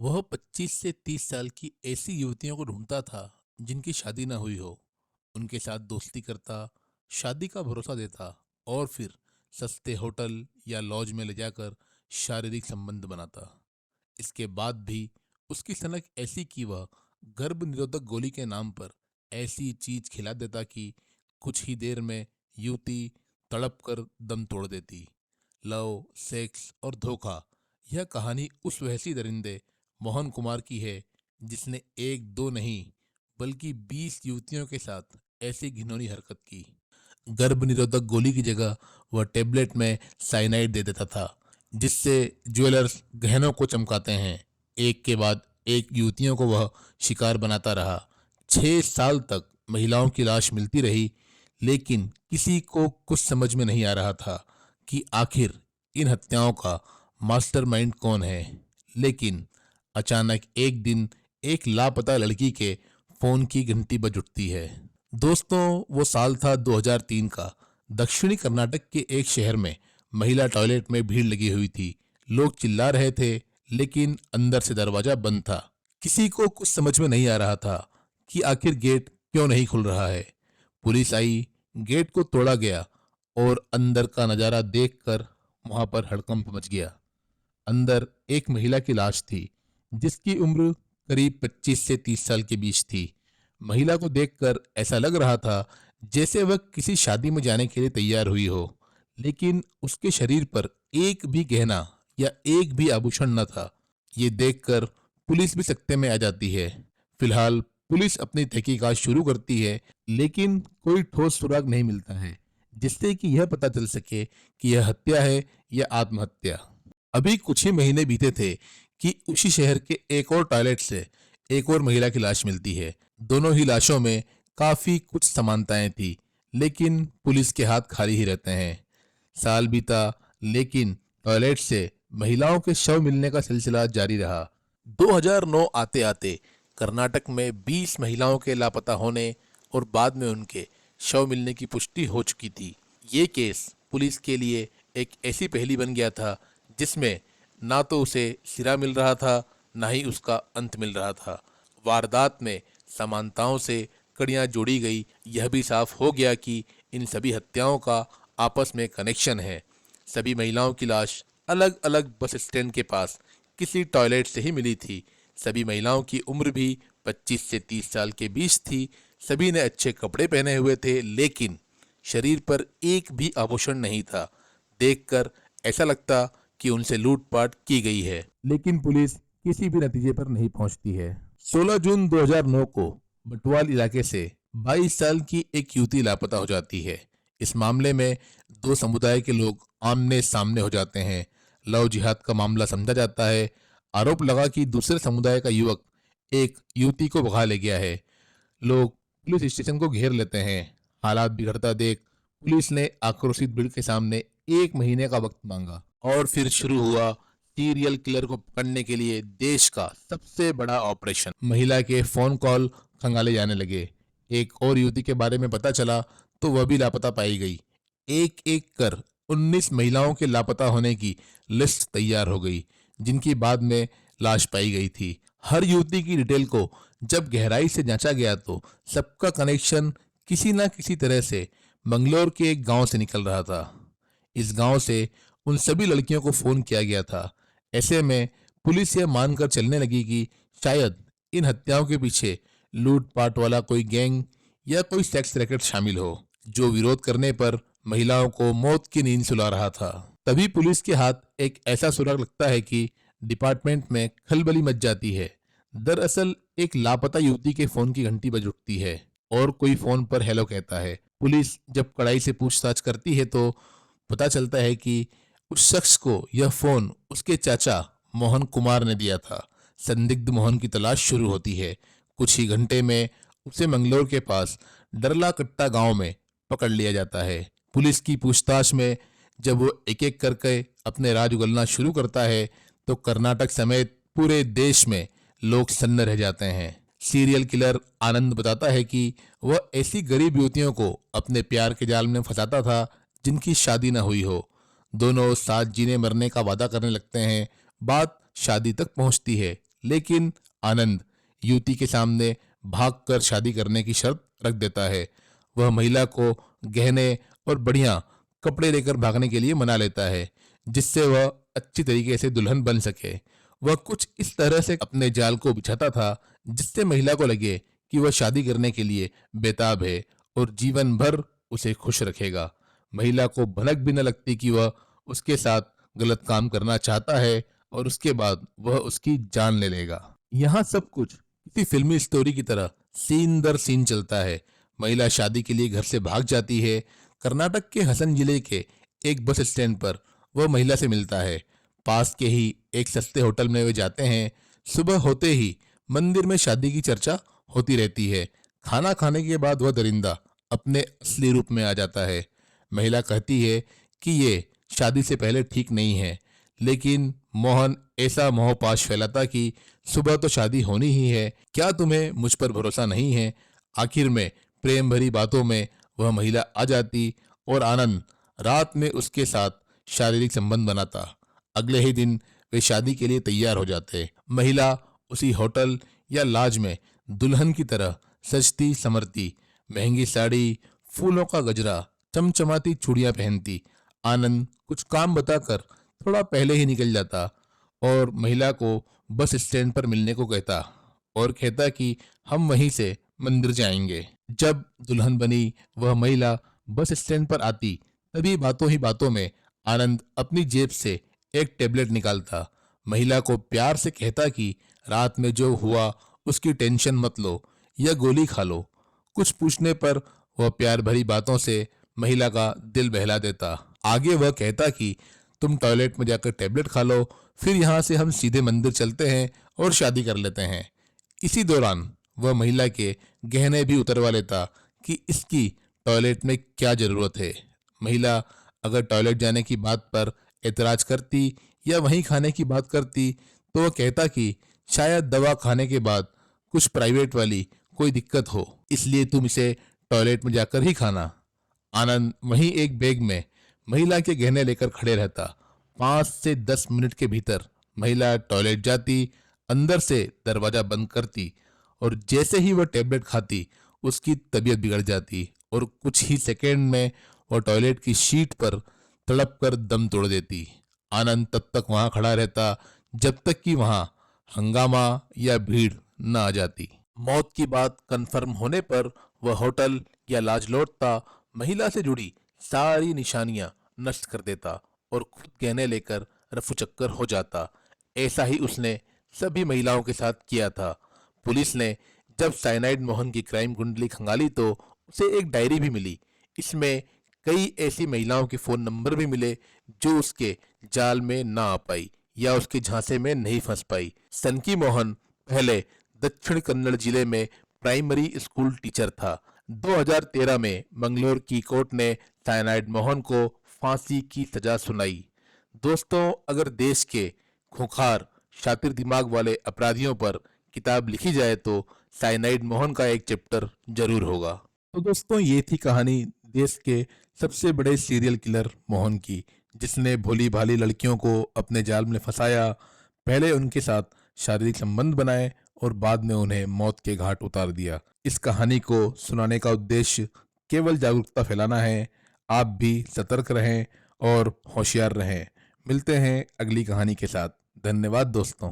वह 25 से 30 साल की ऐसी युवतियों को ढूंढता था जिनकी शादी ना हुई हो। उनके साथ दोस्ती करता, शादी का भरोसा देता और फिर सस्ते होटल या लॉज में ले जाकर शारीरिक संबंध बनाता। इसके बाद भी उसकी सनक ऐसी कि वह गर्भ निरोधक गोली के नाम पर ऐसी चीज खिला देता कि कुछ ही देर में युवती तड़प कर दम तोड़ देती। लव, सेक्स और धोखा, यह कहानी उस वहसी दरिंदे मोहन कुमार की है जिसने एक दो नहीं बल्कि 20 युवतियों के साथ ऐसी घिनौनी हरकत की। गर्भ निरोधक गोली की जगह वह टेबलेट में साइनाइड दे देता था, जिससे ज्वेलर्स गहनों को चमकाते हैं। एक के बाद एक युवतियों को वह शिकार बनाता रहा। 6 साल तक महिलाओं की लाश मिलती रही, लेकिन किसी को कुछ समझ में नहीं आ रहा था कि आखिर इन हत्याओं का मास्टरमाइंड कौन है। लेकिन अचानक एक दिन एक लापता लड़की के फोन की घंटी बज उठती है। दोस्तों, वो साल था 2003 का। दक्षिणी कर्नाटक के एक शहर में महिला टॉयलेट में भीड़ लगी हुई थी। लोग चिल्ला रहे थे, लेकिन अंदर से दरवाजा बंद था। किसी को कुछ समझ में नहीं आ रहा था कि आखिर गेट क्यों नहीं खुल रहा है। पुलिस आई, गेट को तोड़ा गया और अंदर का नजारा देखकर वहां पर हड़कंप मच गया। अंदर एक महिला की लाश थी, जिसकी उम्र करीब 25 से 30 साल के बीच थी। महिला को देखकर ऐसा लग रहा था जैसे वह किसी शादी में जाने के लिए तैयार हुई हो, लेकिन उसके शरीर पर एक भी गहना या एक भी आभूषण न था। ये देखकर पुलिस भी सकते में आ जाती है। फिलहाल पुलिस अपनी तहकीकात शुरू करती है, लेकिन कोई ठोस सुराग नहीं मिलता है जिससे कि यह पता चल सके कि यह हत्या है या आत्महत्या। अभी कुछ ही महीने बीते थे कि उसी शहर के एक और टॉयलेट से एक और महिला की लाश मिलती है। दोनों ही लाशों में काफी कुछ समानताएं थी, लेकिन पुलिस के हाथ खाली ही रहते हैं। साल बीता, लेकिन टॉयलेट से महिलाओं के शव मिलने का सिलसिला जारी रहा। 2009 आते आते कर्नाटक में 20 महिलाओं के लापता होने और बाद में उनके शव मिलने की पुष्टि हो चुकी थी। ये केस पुलिस के लिए एक ऐसी पहेली बन गया था जिसमें ना तो उसे सिरा मिल रहा था, ना ही उसका अंत मिल रहा था। वारदात में समानताओं से कड़ियां जोड़ी गई। यह भी साफ हो गया कि इन सभी हत्याओं का आपस में कनेक्शन है। सभी महिलाओं की लाश अलग अलग बस स्टैंड के पास किसी टॉयलेट से ही मिली थी। सभी महिलाओं की उम्र भी 25 से 30 साल के बीच थी। सभी ने अच्छे कपड़े पहने हुए थे, लेकिन शरीर पर एक भी आभूषण नहीं था। देखकर ऐसा लगता कि उनसे लूटपाट की गई है, लेकिन पुलिस किसी भी नतीजे पर नहीं पहुंचती है। 16 जून 2009 को बटवाल इलाके से 22 साल की एक युवती लापता हो जाती है। इस मामले में दो समुदाय के लोग आमने सामने हो जाते हैं। लव जिहाद का मामला समझा जाता है। आरोप लगा कि दूसरे समुदाय का युवक एक युवती को भगा ले गया है। लोग पुलिस स्टेशन को घेर लेते हैं। हालात बिगड़ता देख पुलिस ने आक्रोशित भीड़ के सामने 1 महीने का वक्त मांगा और फिर शुरू हुआ सीरियल किलर को पकड़ने के लिए देश का सबसे बड़ा ऑपरेशन। महिला के फोन कॉल खंगाले जाने लगे। एक और युवती के बारे में पता चला तो वह भी लापता पाई गई। एक एक कर 19 महिलाओं के लापता होने की लिस्ट तैयार हो गई, जिनकी बाद में लाश पाई गई थी। हर युवती की डिटेल को जब गहराई से जांचा गया तो सबका कनेक्शन किसी ना किसी तरह से मंगलोर के एक गांव से निकल रहा था। इस गांव से उन सभी लड़कियों को फोन किया गया था। ऐसे में पुलिस यह मानकर चलने लगी कि शायद इन हत्याओं के पीछे लूटपाट वाला कोई गैंग या कोई सेक्स रैकेट शामिल हो, जो विरोध करने पर महिलाओं को मौत की नींद सुला रहा था। तभी पुलिस के हाथ एक ऐसा सुराग लगता है कि डिपार्टमेंट में खलबली मच जाती है। दरअसल एक लापता युवती के फोन की घंटी बज उठती है और कोई फोन पर हेलो कहता है। पुलिस जब कड़ाई से पूछताछ करती है तो पता चलता है कि उस शख्स को यह फोन उसके चाचा मोहन कुमार ने दिया था। संदिग्ध मोहन की तलाश शुरू होती है। कुछ ही घंटे में उसे मंगलोर के पास डरला कट्टा गांव में पकड़ लिया जाता है। पुलिस की पूछताछ में जब वो एक एक करके अपने राज उगलना शुरू करता है तो कर्नाटक समेत पूरे देश में लोग सन्न रह जाते हैं। सीरियल किलर आनंद बताता है कि वह ऐसी गरीब युवतियों को अपने प्यार के जाल में फंसाता था जिनकी शादी न हुई हो। दोनों साथ जीने मरने का वादा करने लगते हैं। बात शादी तक पहुंचती है, लेकिन आनंद युवती के सामने भागकर शादी करने की शर्त रख देता है। वह महिला को गहने और बढ़िया कपड़े लेकर भागने के लिए मना लेता है, जिससे वह अच्छी तरीके से दुल्हन बन सके। वह कुछ इस तरह से अपने जाल को बिछाता था जिससे महिला को लगे कि वह शादी करने के लिए बेताब है और जीवन भर उसे खुश रखेगा। महिला को भनक भी न लगती कि वह उसके साथ गलत काम करना चाहता है और उसके बाद वह उसकी जान ले लेगा। यहाँ सब कुछ किसी फिल्मी स्टोरी की तरह सीन दर सीन चलता है। महिला शादी के लिए घर से भाग जाती है। कर्नाटक के हसन जिले के एक बस स्टैंड पर वह महिला से मिलता है। पास के ही एक सस्ते होटल में वे जाते हैं। सुबह होते ही मंदिर में शादी की चर्चा होती रहती है। खाना खाने के बाद वह दरिंदा अपने असली रूप में आ जाता है। महिला कहती है कि ये शादी से पहले ठीक नहीं है, लेकिन मोहन ऐसा मोहपाश फैलाता कि सुबह तो शादी होनी ही है, क्या तुम्हें मुझ पर भरोसा नहीं है। आखिर में प्रेम भरी बातों में वह महिला आ जाती और आनंद रात में उसके साथ शारीरिक संबंध बनाता। अगले ही दिन वे शादी के लिए तैयार हो जाते। महिला उसी होटल या लॉज में दुल्हन की तरह सजती संवरती, महंगी साड़ी, फूलों का गजरा, चमचमाती चूड़ियां पहनती। आनंद कुछ काम बताकर थोड़ा पहले ही निकल जाता और महिला को बस स्टैंड पर मिलने को कहता और कहता कि हम वहीं से मंदिर जाएंगे। जब दुल्हन बनी वह महिला बस स्टैंड पर आती, तभी बातों ही बातों में आनंद अपनी जेब से एक टेबलेट निकालता। महिला को प्यार से कहता कि रात में जो हुआ उसकी टेंशन मत लो, यह गोली खा लो। कुछ पूछने पर वह प्यार भरी बातों से महिला का दिल बहला देता। आगे वह कहता कि तुम टॉयलेट में जाकर टेबलेट खा लो, फिर यहाँ से हम सीधे मंदिर चलते हैं और शादी कर लेते हैं। इसी दौरान वह महिला के गहने भी उतरवा लेता कि इसकी टॉयलेट में क्या जरूरत है। महिला अगर टॉयलेट जाने की बात पर एतराज करती या वहीं खाने की बात करती तो वह कहता कि शायद दवा खाने के बाद कुछ प्राइवेट वाली कोई दिक्कत हो, इसलिए तुम इसे टॉयलेट में जाकर ही खाना। आनंद वहीं एक बैग में महिला के गहने लेकर खड़े रहता। 5 से 10 मिनट के भीतर महिला टॉयलेट जाती, अंदर से दरवाजा बंद करती और जैसे ही वह टेबलेट खाती उसकी तबीयत बिगड़ जाती और कुछ ही सेकंड में वह टॉयलेट की शीट पर तड़प कर दम तोड़ देती। आनंद तब तक वहां खड़ा रहता जब तक कि वहां हंगामा या भीड़ न आ जाती। मौत की बात कंफर्म होने पर वह होटल या लॉज लौटता, महिला से जुड़ी सारी निशानियां नष्ट कर देता और खुद गहने लेकर रफूचक्कर हो जाता। ऐसा ही उसने सभी महिलाओं के साथ किया था। पुलिस ने जब साइनाइड मोहन की क्राइम कुंडली खंगाली तो उसे एक डायरी भी मिली। इसमें कई ऐसी महिलाओं के फोन नंबर भी मिले जो उसके जाल में ना आ पाई या उसके झांसे में नहीं फंस पाई। सनकी मोहन पहले दक्षिण कन्नड़ जिले में प्राइमरी स्कूल टीचर था। 2013 में मंगलोर की कोर्ट ने साइनाइड मोहन को फांसी की सजा सुनाई। दोस्तों, अगर देश के खूंखार शातिर दिमाग वाले अपराधियों पर किताब लिखी जाए तो साइनाइड मोहन का एक चैप्टर जरूर होगा। तो दोस्तों, ये थी कहानी देश के सबसे बड़े सीरियल किलर मोहन की, जिसने भोली भाली लड़कियों को अपने जाल में फंसाया, पहले उनके साथ शारीरिक संबंध बनाए और बाद में उन्हें मौत के घाट उतार दिया। इस कहानी को सुनाने का उद्देश्य केवल जागरूकता फैलाना है। आप भी सतर्क रहें और होशियार रहें। मिलते हैं अगली कहानी के साथ। धन्यवाद दोस्तों।